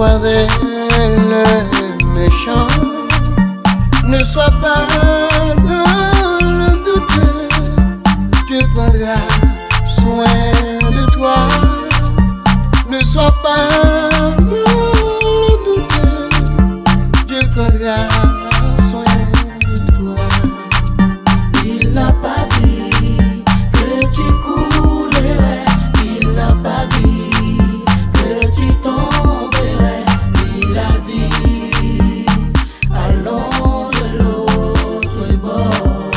apprivoiser le méchant. Ne sois pas dans le doute, Dieu prendra soin de toi. Ne sois pas dans le doute, Dieu prendra soin de toi. Il n'a pas dit que tu coulerais, il n'a pas dit que tu tomberais, il a dit allons de l'autre bord.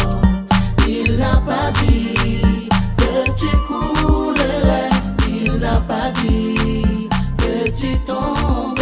Il n'a pas dit que tu coulerais, il n'a pas dit que tu tomberais.